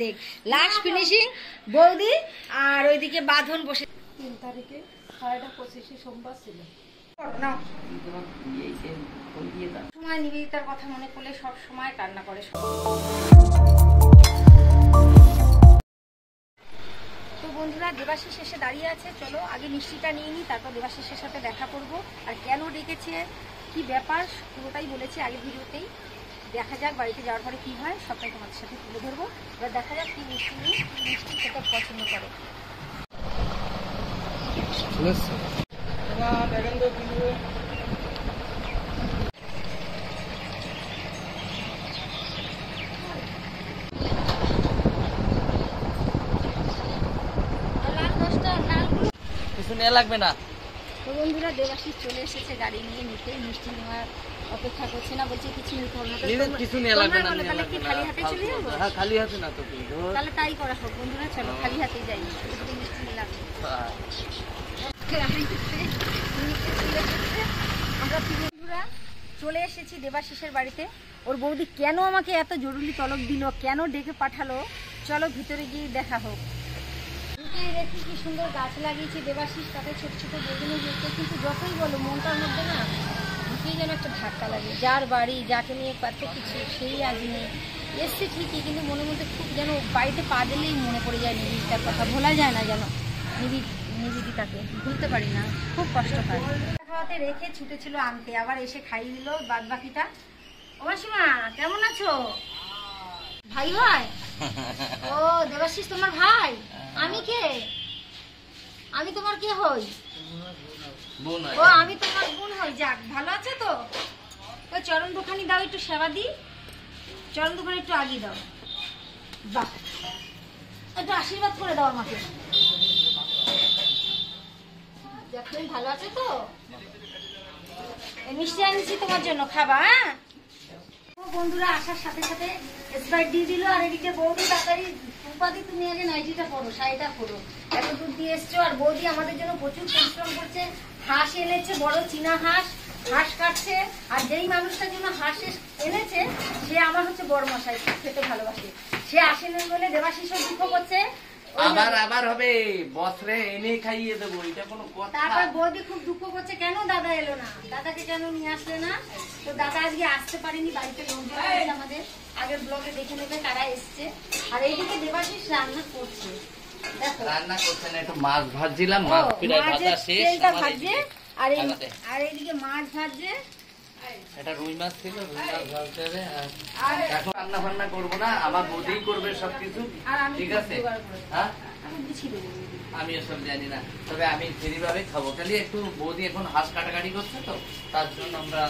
দেখ last finishing বৌদি আর ওইদিকে বাঁধন বসে 3 তারিখে 25 সোমবার ছিল। সময় নিবেদিতার কথা মনে করলে সব সময় কান্না করে। তো বন্ধুরা দেবাশিস এসে দাঁড়িয়ে আছে, চলো আগে মিষ্টিটা নিয়ে নিই, তারপর দেবাশিসের সাথে দেখা করব। আর কেন ডেকেছে কি ব্যাপার পুরোটাই বলেছি আগের ভিডিওতেই। দেখা যাক বাড়িতে যাওয়ার পরে কি হয়, সবটাই তোমাদের সাথে তুলে ধরবো। এবার দেখা যাক কি মিষ্টি নিয়ে মিষ্টি খেতে পছন্দ করে। কিছু নেওয়া লাগবে না। তো বন্ধুরা দেবাশিস চলে এসেছে গাড়ি নিয়ে নিতে, মিষ্টি নেওয়ার অপেক্ষা করছে না, বলছে কিছু নিতে হবে না। কিছু নেওয়া লাগবে না, তাহলে কি খালি হাতে চলে যাবো? হ্যাঁ খালি হাতে না তো, তাহলে তাই করা হোক বন্ধুরা, চলো খালি হাতেই যাই, শুধু মিষ্টি নিলাম। আমরা বন্ধুরা চলে এসেছি দেবাশিসের বাড়িতে। ওর বৌদি কেন আমাকে এত জরুরি তলব দিল, কেন ডেকে পাঠালো, চলো ভিতরে গিয়ে দেখা হোক। দেখি কি সুন্দর গাছ লাগিয়েছে দেবাশিস, তাতে ছোট ছোট বেগুনি হয়েছে, কিন্তু যতই বলো মনটার মধ্যে না ঢুকেই যেন একটা ধাক্কা লাগে। যার বাড়ি, যাকে নিয়ে কত কিছু, সেই আজ নেই। এসছে ঠিকই, কিন্তু মনের মধ্যে খুব যেন বাড়িতে পা দিলেই মনে পড়ে যায় নিবেদিতার কথা, ভোলা যায় না যেন নিবেদিতাকে ভুলতে পারি না, খুব কষ্ট হয়। খাওয়াতে রেখে ছুটেছিল আনতে, আবার এসে খাইয়ে দিল বাদ বাকিটা। ও মাসিমা কেমন আছো? ভাই হয়? ও দেবাশিস তোমার ভাই? আমি কে? আমি তোমার কে হই? ও আমি তোমার বোন হই। যাক ভালো আছে তো? ওই চরণ দুখানি দাও, একটু সেবা দিই। চরণ দুখানি একটু আগিয়ে দাও। বাহ, একটু আশীর্বাদ করে দাও আমাকে। যাক তুমি ভালো আছে তো? মিষ্টি আনছি তোমার জন্য, খাবা? হ্যাঁ বন্ধুরা আসার সাথে সাথে স্প্রাইট দিয়ে দিল। আর এদিকে বৌদি তাড়াতাড়ি উপাধি তুমি আগে নাইটিটা পরো, শাড়িটা পরো, এত দূর দিয়ে এসছো। আর বৌদি আমাদের জন্য প্রচুর পরিশ্রম করছে, হাঁস এনেছে, বড় চীনা হাঁস, হাঁস কাটছে। আর যেই মানুষটার জন্য হাঁস এনেছে সে আমার হচ্ছে বড় মশাই, খেতে ভালোবাসে, সে আসেনি বলে দেবাশিসও দুঃখ করছে। আবার হবে বছরে এনে খাইয়ে দেবো, এটা কোনো কথা? তারপর বৌদি খুব দুঃখ করছে, কেন দাদা এলো না, দাদাকে কেন নিয়ে আসলে না। তো দাদা আজকে আসতে পারেনি, বাড়িতে লোকজন আছে আমাদের, আগের ব্লগে দেখে নেবে কারা এসছে। আর এইদিকে দেবাশিস রান্না করছে, দেখো রান্না করছে না, একটু মাছ ভাজছিলাম, মাছ প্রায় ভাজা শেষ। আর এইদিকে মাছ ভাজছে, এটা রুই মাছ ছিল, রুই মাছ ভাজতে হবে। আর এখন রান্না বান্না করবো না, আমার বৌদিই করবে সবকিছু, ঠিক আছে? হ্যাঁ আমি এসব জানি না, তবে আমি ফ্রি ভাবে খাবো। খালি একটু বৌদি এখন হাঁস কাটাকাটি করছে তো, তার জন্য আমরা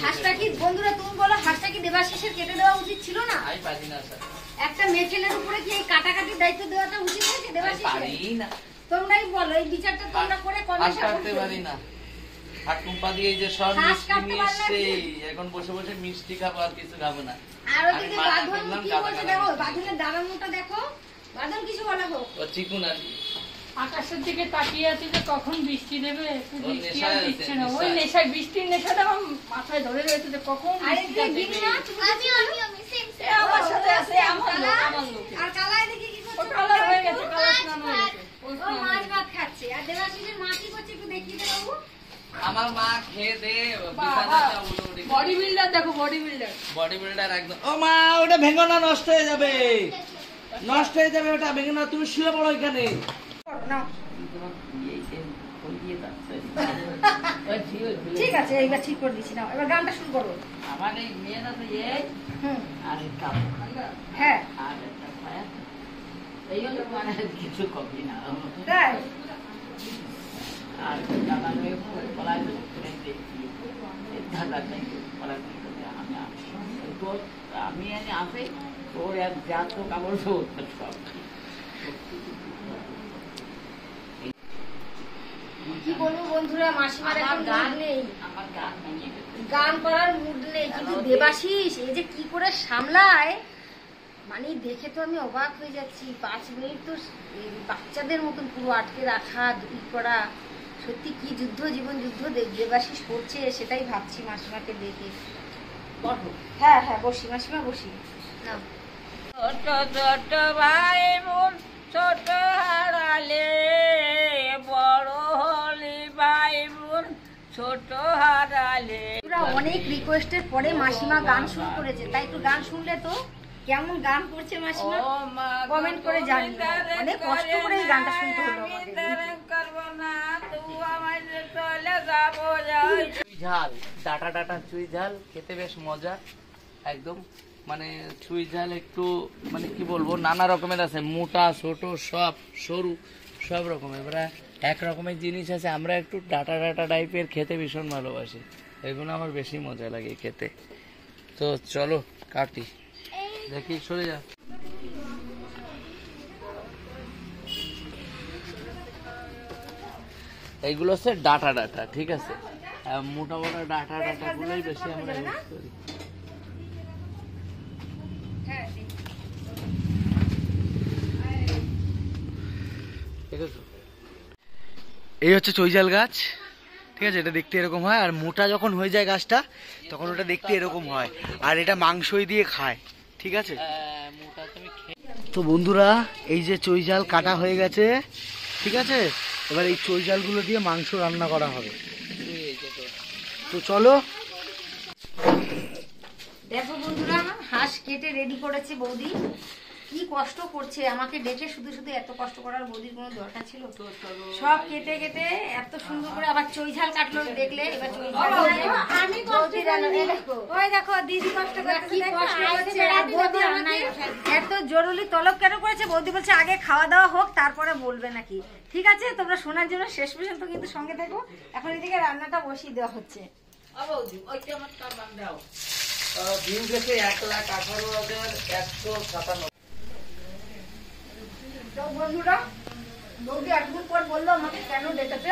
হাঁসটা কি বন্ধুরা তুমি বলো, হাঁসটা কি দেবাশিসের কেটে দেওয়া উচিত ছিল না? আমি পারি না স্যার, একটা মেয়ে ছেলের উপরে কি এই কাটাকাটির দায়িত্ব দেওয়াটা উচিত হয়েছে দেবাশিসের? পারি না। তোমরাই বলো, এই বিচারটা তোমরা করে হাঁস কাটতে পারি না। হাত কুম্পা দিয়ে যে সব মিষ্টি নিয়ে এসছে, এখন বসে বসে মিষ্টি খাবো, আর কিছু খাবো না। আর ওদিকে বাঁধন কি বলছে দেখো, বাঁধনের দাঁড়ানোটা দেখো, বাঁধন কিছু বলা হোক। ও চিকুন আর আকাশের দিকে তাকিয়ে আছে যে কখন বৃষ্টি নেবে, বৃষ্টি আর দিচ্ছে না। ওই নেশায়, বৃষ্টির নেশাটা আমার মাথায় ধরে রয়েছে যে কখন বৃষ্টিটা দেবে। আমার সাথে আছে আমার লোক। আর কালাই দেখি কি করছে, কালার হয়ে গেছে, কালার স্নান হয়ে গেছে, ও মাছ ভাত খাচ্ছে। আর দেবাশিসের মা কি করছে একটু দেখিয়ে দে বাবু। আমার মা খেয়ে দে বিছানাটা উড়ে বডি বিল্ডার দেখো, বডি বিল্ডার একদম। ও মা ওটা ভেঙো না, নষ্ট হয়ে যাবে, নষ্ট হয়ে যাবে, ওটা ভেঙো না, তুমি শুয়ে পড়ো এখানে। ঠিক আছে এইবার ঠিক করে দিচ্ছি না, এবার গানটা শুরু করো। আমার এই মেয়েরা তো আর হ্যাঁ আর এই হলো মানে কিছু কপি না, তাই আর দাদা মেয়ে বলা দাদা আমি আসে তোর এক যা তো কামড় সব কি বলবো বন্ধুরা, মাসিমার এখন গান নেই, আমার গান ভেঙে গেছে, গান করার মুড নেই। কিন্তু দেবাশিস এই যে কি করে সামলায়, মানে দেখে তো আমি অবাক হয়ে যাচ্ছি। 5 মিনিট তো বাচ্চাদের মতন পুরো আটকে রাখা, ই করা, সত্যি কি যুদ্ধ, জীবন যুদ্ধ দেবাশিস করছে, সেটাই ভাবছি মাসিমাকে দেখে। হ্যাঁ হ্যাঁ বসি মাসিমা, বসি না। ছোট ছোট ভাই বোন ছোট হারালে, বড় হলি ভাই বোন ছোট হারালে। অনেক রিকোয়েস্টের পরে মাসিমা গান শুরু করেছে, তাই একটু গান শুনলে তো কেমন গান করছে মাসিমা কমেন্ট করে জানিও। অনেক কষ্ট করে এই গানটা শুনতে হলো চুই ঝাল, ডাটা ডাটা চুই ঝাল খেতে বেশ মজা একদম। মানে চুই ঝাল একটু মানে কি বলবো, নানা রকমের আছে, মোটা ছোট সব সরু সব রকমের। এবারে এক রকমের জিনিস আছে, আমরা একটু ডাটা ডাটা টাইপের খেতে ভীষণ ভালোবাসি, এগুলো আমার বেশি মজা লাগে খেতে। তো চলো কাটি, দেখি সরে যা। এইগুলো হচ্ছে ডাটা ডাটা, ঠিক আছে, মোটা মোটা ডাটা ডাটা গুলোই বেশি আমরা ইউজ করি। এই হচ্ছে চৈজাল গাছ, ঠিক আছে, এটা দেখতে এরকম হয়, আর মোটা যখন হয়ে যায় গাছটা তখন ওটা দেখতে এরকম হয়, আর এটা মাংসই দিয়ে খায়, ঠিক আছে। তো বন্ধুরা, এই যে চৈজাল কাটা হয়ে গেছে, ঠিক আছে, এবার এই চৈজালগুলো দিয়ে মাংস রান্না করা হবে। তো চলো। দেখো বন্ধুরা, হাঁস কেটে রেডি করেছে বৌদি। কি কষ্ট করছে আমাকে ডেকে, শুধু শুধু এত কষ্ট করার বৌদির কোনো দরকার ছিল? সব কেটে কেটে এত সুন্দর করে আবার চৈঝাল কাটলো দেখলে। এবার আমি ওই দেখো দিদি কষ্ট করছে, এত জরুরি তলব কেন করেছে? বৌদি বলছে আগে খাওয়া দাওয়া হোক তারপরে বলবে নাকি। ঠিক আছে, তোমরা শোনার জন্য শেষ পর্যন্ত কিন্তু সঙ্গে থাকো। এখন এদিকে রান্নাটা বসিয়ে দেওয়া হচ্ছে। ভিউ গেছে 1,18,197। তো বন্ধুরা, বৌদি একদিন পর বললো আমাকে কেন ডেকেছে?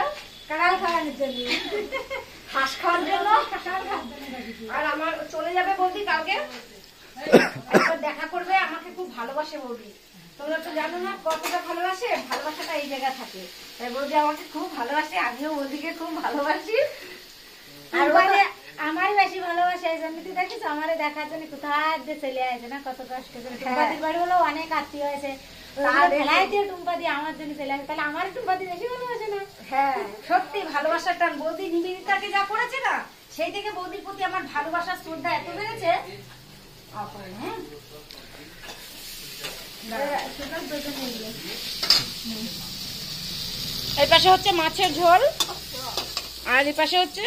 কাঁড়াল খাওয়ানোর জন্য, হাঁস খাওয়ার জন্য। আর আমার চলে যাবে বৌদি কালকে, একবার দেখা করবে। আমাকে খুব ভালোবাসে বৌদি, তোমরা তো জানো না কতটা ভালোবাসে। ভালোবাসাটা এই জায়গা থাকে, তাই বৌদি আমাকে খুব ভালোবাসে, আমিও বৌদিকে খুব ভালোবাসি। আর আমার বেশি ভালোবাসে, এই জন্য তুই দেখিস আমারে দেখার জন্য কোথায় যে চলে আসে না, কত কষ্ট করে। টুম্পাদির বাড়ি হলো অনেক আত্মীয় আছে, টুম্পাদি আমার জন্য চলে আসে, তাহলে আমার টুম্পাদি বেশি ভালোবাসে না? হ্যাঁ, সত্যি ভালোবাসার টান। বৌদি নিবেদিতাকে যা করেছে না, সেই থেকে বৌদির প্রতি আমার ভালোবাসার শ্রদ্ধা এত বেড়েছে। এই পাশে হচ্ছে মাছের ঝোল, আর এই পাশে হচ্ছে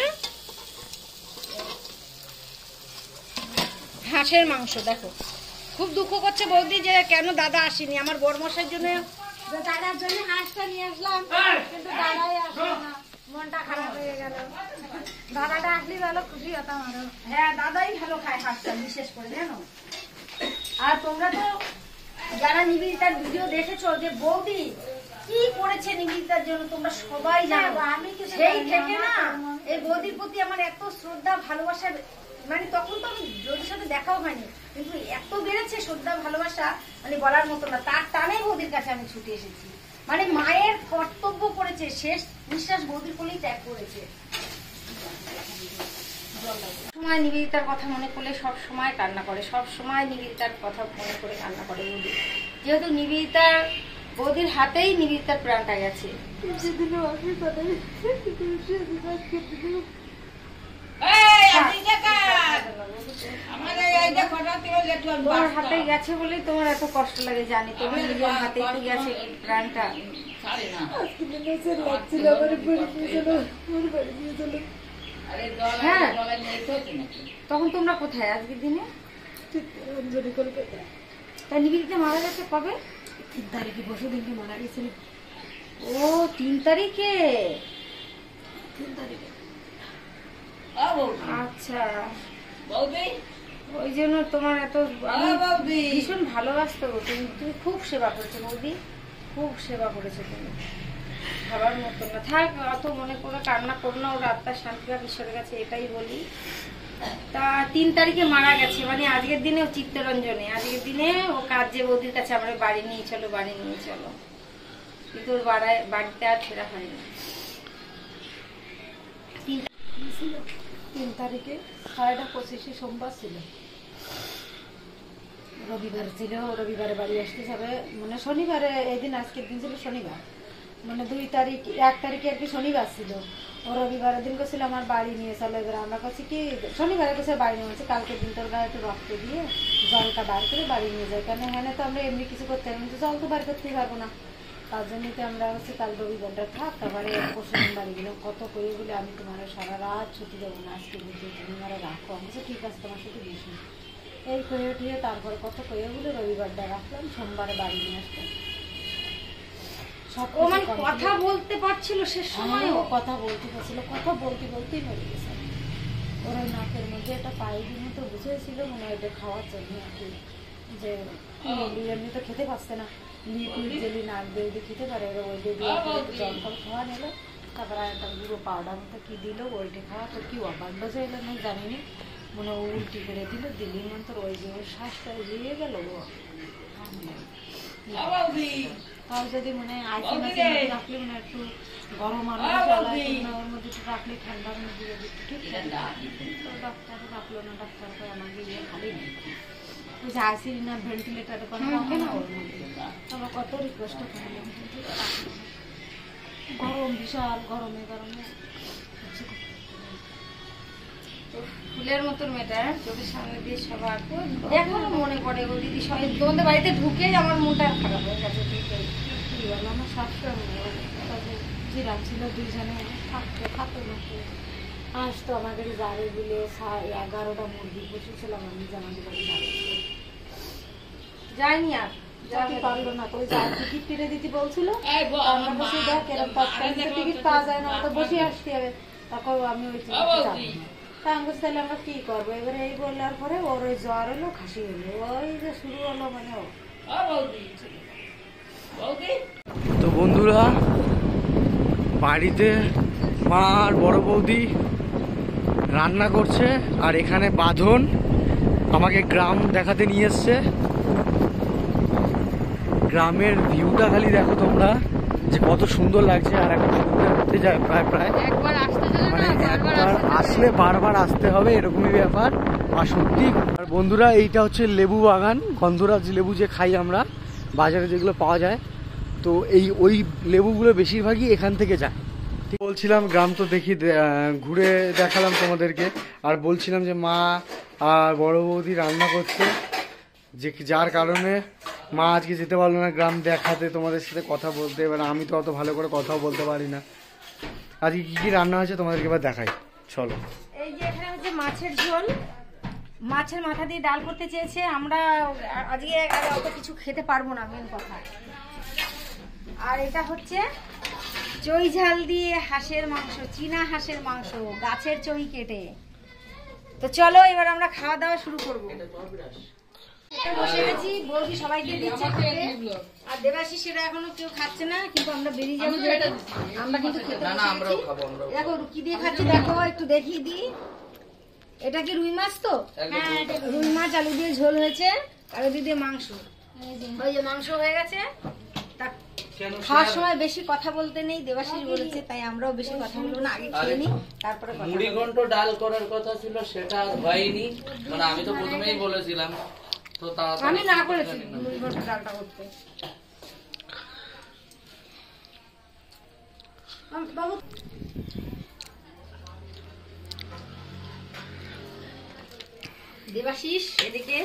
হাঁসের মাংস। দেখো, খুব দুঃখ করছে বৌদি যে কেন দাদা আসেনি। আমার বড়মশাইয়ের জন্য, দাদার জন্য হাঁসটা নিয়ে আসলাম, কিন্তু দাদাই আসলো না, মনটা খারাপ হয়ে গেল। দাদাটা আসলে ভালো খুশি হতাম আরো। হ্যাঁ, দাদাই ভালো খায় হাঁসটা, বিশেষ করে জানো। আর তোমরা তো যারা নিবেদিতার ভিডিও দেখেছো, যে বৌদি কি করেছে নিবেদিতার জন্য তোমরা সবাই জানো। আমি সেই থেকে না এই বৌদির প্রতি আমার এত শ্রদ্ধা ভালোবাসা, মানে তখন তো আমি বৌদির সাথে দেখাও হয়নি, কিন্তু এত বেড়েছে শ্রদ্ধা ভালোবাসা, মানে বলার মতো না। তার টানে বৌদির কাছে আমি ছুটে এসেছি, মানে মায়ের কর্তব্য করেছে, শেষ নিঃশ্বাস বৌদির কোলেই ত্যাগ করেছে। সময় নিবেদিতার কথা মনে করলে সব সময় কান্না করে, সব সময় নিবেদিতার কথা মনে করে কান্না করে বৌদি, যেহেতু নিবেদিতার বৌদির হাতেই নিবেদিতার প্রাণটা গেছে। তোমার হাতে গেছে বলেই তোমার এত কষ্ট লাগে, জানি। তোমার নিজের হাতে তো গেছে প্রাণটা। হ্যাঁ, তখন তোমরা কোথায় আজকের দিনে? তা নিবেদিতা মারা গেছে কবে? 3 তারিখে, বসে দিনকে মারা গেছিল। ও 3 তারিখে? 3 তারিখে, আচ্ছা। ওই জন্য তোমার এত ভীষণ ভালোবাসতো। তুমি খুব সেবা করেছো বৌদি, খুব সেবা করেছো তুমি, ভাবার মতো না। থাক, অত মনে করে কান্না করো না, ওর আত্মার শান্তি পাক ঈশ্বরের কাছে, এটাই বলি। তা 3 তারিখে মারা গেছে, মানে আজকের দিনে ও চিত্তরঞ্জনে, আজকের দিনে ও কাজে বৌদির কাছে আমরা বাড়ি নিয়ে চলো, বাড়ি নিয়ে চলো, কিন্তু ওর বাড়িতে আর ফেরা হয়নি। 3 তারিখে 25:30 সোমবার ছিল। ও রবিবার ছিল, রবিবারে বাড়ি আসতে যাবে, মানে শনিবারে এই দিন, আজকের দিন ছিল শনিবার, মানে 2 তারিখ 1 তারিখে আর কি শনিবার ছিল। ও রবিবারের দিন করছিল আমার বাড়ি নিয়ে চলো, এবার আমরা করছি কি শনিবারে করছে বাড়ি নিয়ে বলছি কালকের দিন তোর গায়ে একটু রক্ত দিয়ে জলটা বার করে বাড়ি নিয়ে যাই, কেন হ্যাঁ তো আমরা এমনি কিছু করতে পারবো না, জল তো বার করতেই পারবো না, তার জন্যই তো আমরা হচ্ছে কাল রবিবারটা থাক, তারপরে পরশুদিন বাড়ি গেলাম। কত কয়ে বলে আমি তোমার সারা রাত ছুটি দেবো না, আজকে বুঝে তুমি মারা রাখো, আমি বলছি ঠিক আছে তোমার সাথে বেশি এই কয়ে উঠিয়ে তারপরে কত কয়ে বলে রবিবারটা রাখলাম, সোমবারে বাড়ি নিয়ে আসলাম। ও মানে কথা বলতে পারছিল সে সময়, ও কথা বলতে পারছিল, কথা বলতে বলতেই মরে গেছে। ওর ওই নাকের মধ্যে একটা পাইপের মতো বুঝেছিল, মনে হয় এটা খাওয়ার জন্য আর কি, যে এমনি তো খেতে পারছে না, লিকুইড জেলি নাক দিয়ে দিয়ে খেতে পারে, ওইটা দিয়ে জল ফল খাওয়া নিল, তারপরে একটা গুঁড়ো পাউডার মতো কি দিল, ওইটা খাওয়া তো কি অবাক বাজে এলো না জানিনি, মনে ও উল্টি করে দিল, দিলি মন্তর ওই যে ওর শ্বাসটা দিয়ে গেল। ও তাও যদি মনে হয় আইসি রাখলে মানে একটু গরম আলো ওর মধ্যে একটু রাখলে ঠান্ডার মধ্যে ঠিক তো ডাক্তার রাখলো না, ডাক্তার আমাকে ইয়ে খালি নেই, ওই যে আইসি না ভেন্টিলেটারে কোনো রাখে না ওর মধ্যে, আমরা কত রিকোয়েস্ট করলাম কিন্তু গরম, বিশাল গরমে গরমে ফুলের মতন মেয়েটা চোখের সামনে দিয়ে সবার এখনো মনে পড়ে গো দিদি, সবাই তোমাদের বাড়িতে ঢুকেই আমার মনটা খারাপ হয়ে গেছে। কি বলো আমার সবসময় জিরাম ছিল, দুইজনে খাতো না আসতো আমাদের জারে দিলে 11টা মুরগি বসেছিলাম আমি জানাতে পারি যাইনি আর যাতে পারলো না, করে যা টিকিট কেটে দিতে বলছিল, আমরা বসে দেখ এরকম টিকিট পাওয়া যায় না, তো বসে আসতে হবে, তখন আমি ওই টিকিট যাবো না, তা আমি তাহলে আমরা কি করবো, এবারে এই বললার পরে ওর ওই জ্বর এলো, খাসি এলো, ওই যে শুরু হলো মানে তো বন্ধুরা বাড়িতে মা আর বড় বৌদি রান্না করছে, আর এখানে বাঁধন আমাকে গ্রাম দেখাতে নিয়ে এসছে। গ্রামের ভিউটা খালি দেখো তোমরা যে কত সুন্দর লাগছে, আর এখন সন্ধ্যে হতে যায় প্রায় মানে একবার আসলে বারবার আসতে হবে এরকমই ব্যাপার। আর সত্যি আর বন্ধুরা এইটা হচ্ছে লেবু বাগান, গন্ধরাজ লেবু যে খাই আমরা বাজারে যেগুলো পাওয়া যায়, তো ওই লেবুগুলো বেশিরভাগই এখান থেকে যায়। বলছিলাম গ্রাম তো দেখি, ঘুরে দেখালাম তোমাদেরকে, আর বলছিলাম যে মা আর বড় বৌদি রান্না করছে, যে যার কারণে মা আজকে যেতে পারলো না গ্রাম দেখাতে, তোমাদের সাথে কথা বলতে, এবার আমি তো অত ভালো করে কথাও বলতে পারি না। আজকে কি কি রান্না হয়েছে তোমাদেরকে এবার দেখাই, চলো। এই যে এখানে হচ্ছে মাছের ঝোল, মাছের মাথা দিয়ে ডাল করতে চেয়েছে, আমরা আজকে অত কিছু খেতে পারবো না মেন কথা। আর এটা হচ্ছে চই ঝাল দিয়ে হাঁসের মাংস, চীনা হাঁসের মাংস, গাছের চই কেটে। তো চলো এবার আমরা খাওয়া দাওয়া শুরু করবো। বসে গেছি, বৌদি সবাইকে দিচ্ছে খেতে, আর দেবাশিসেরা এখনো কেউ খাচ্ছে না, কিন্তু আমরা বেরিয়ে যাবো, আমরা কিন্তু খেতে দেখো কি দিয়ে খাচ্ছি দেখো, একটু দেখিয়ে দিই। এটা কি রুই মাছ? তো হ্যাঁ, রুই মাছ আলু দিয়ে ঝোল হয়েছে, আলু দিয়ে মাংস, ওই যে মাংস হয়ে গেছে। খাওয়ার সময় বেশি কথা বলতে নেই, দেবাশিস বলেছে, তাই আমরাও বেশি কথা বলবো না, আগে খেয়ে নিই তারপরে। মুড়ি ঘন্ট ডাল করার কথা ছিল, সেটা হয়নি, মানে আমি তো প্রথমেই বলেছিলাম, তো আমি না করেছি মুড়ি ঘন্ট ডালটা করতে। বাবু দেবাশিস এদিকে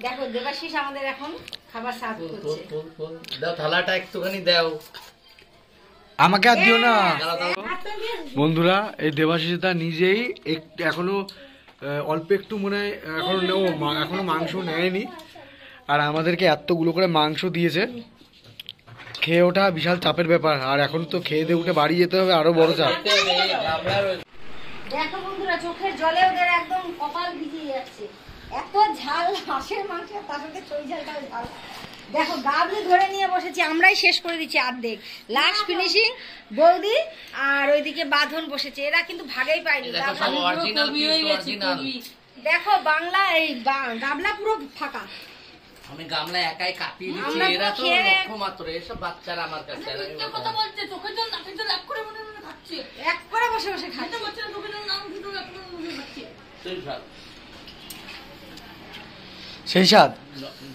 দেখো, দেবাশিস আমাদের এখন খাবার সার্ভ করছে। দাও থালাটা একটুখানি দাও, আমাকে আর দিও না। বন্ধুরা এই দেবাশিসদা নিজেই এখনো অল্প একটু মনে হয় এখনো মাংস নেয়নি, আর আমাদেরকে এতগুলো করে মাংস দিয়েছে, খেয়ে ওঠা বিশাল চাপের ব্যাপার, আর এখন তো খেয়ে দিয়ে উঠে বাড়ি যেতে হবে, আরো বড় চাপ। দেখো বন্ধুরা চোখের জলে ওদের একদম কপাল ভিজিয়ে যাচ্ছে, এত ঝাল হাঁসের মাংস, তার সাথে চই ঝালটাও ঝাল। দেখো গাবলি ধরে নিয়ে বসেছি, আমরাই শেষ করে দিচ্ছি অর্ধেক, লাস্ট ফিনিশিং বৌদি, আর ওইদিকে বাঁধন বসেছে, এরা কিন্তু ভাগেই পায়নি। দেখো বাংলা এই গাবলা পুরো ফাঁকা, আমি গামলা একাই কাটিয়ে দিচ্ছি, এরা তো লক্ষ্য মাত্র, এসব বাচ্চারা আমার কাছে কথা বলছে, চোখের জল নাকের জল এক করে মনে মনে খাচ্ছে, এক করে বসে বসে খাচ্ছে। চোখের জল নাম দুটো এক করে মনে খাচ্ছে। সেই স্বাদ।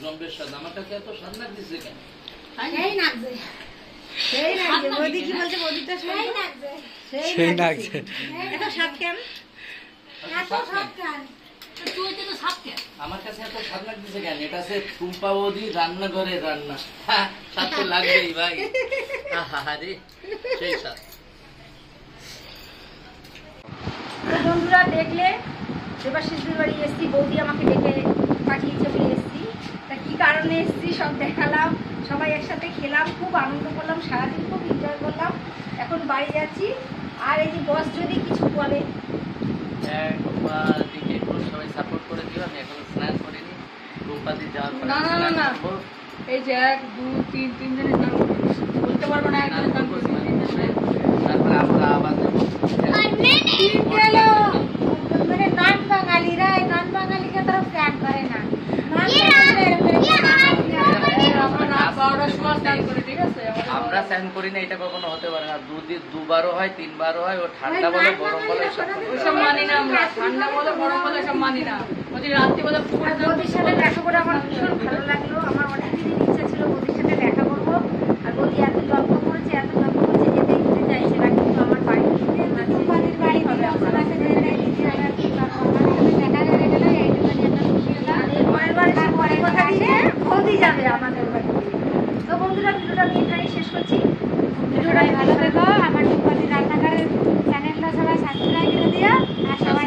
জম্বের স্বাদ। আমার কাছে এত স্বাদ লাগতেছে কেন? সেই লাগছে, সেই লাগছে। বৌদি কি বলছে? বৌদিটা সেই লাগছে, সেই লাগছে। এত স্বাদ কেন? এত স্বাদ কেন? আমার কাছে এত স্বাদ লাগতেছে কেন? এটা আছে টুম্পা বৌদি রান্নাঘরে রান্না। হ্যাঁ, স্বাদ তো লাগবেই ভাই। আহারে, সেই স্বাদ। তো বন্ধুরা দেখলে দেবাশিসদের বাড়ি এসছি, বৌদি আমাকে ডেকে পাঠিয়েছে বলে এসছি। তা কি কারণে এসছি সব দেখালাম, সবাই একসাথে খেলাম, খুব আনন্দ করলাম, সারাদিন খুব এনজয় করলাম। এখন বাড়ি যাচ্ছি। আর এই যে বস যদি কিছু বলে। টুম্পাদিকে একটু সবাই সাপোর্ট করে দিও। আমি এখনো স্নান করিনি। টুম্পাদি যাওয়ার পরে না, না, না, না। এই যে 1 2 3 তিনজনের নাম বলতে পারবো না, একজনের নাম বলতে পারবো। তারপরে আমরা আবার যাবো। মানে নন বাঙালিরা নন বাঙালিকে তারা স্ক্যান করে না। আমরা রাত 12টার সময় স্নান করি, ঠিক আছে? আমরা স্নান করি না, এটা কখনো হতে পারে না। দুবারও হয়, তিনবারও হয়। ও ঠান্ডা বলে গরম বলে ওইসব মানি না আমরা। ঠান্ডা বলো গরম বলো সব মানি না। ওই রাত্রি বলে পুকুরে বৌদির সাথে দেখা করে আমার ভীষণ ভালো লাগলো। আমার অনেক দিনের ইচ্ছা ছিল বৌদির সাথে দেখা করবো। আর বৌদি এত যত্ন করেছে, এত যত্ন করেছে, যেতে যেতে চাইছে না, কিন্তু আমার বাড়িতে বাড়ি হবে। পরের বার এসে পরে কথা দিয়ে বৌদি যাবে আমাদের বাড়ি। তো বন্ধুরা ভিডিওটা আমি এখানেই শেষ করছি। ভিডিওটা ভালো থেকো। আমার রান্নাঘরের চ্যানেলটা সবাই সাবস্ক্রাইব করে দিও আর সবাই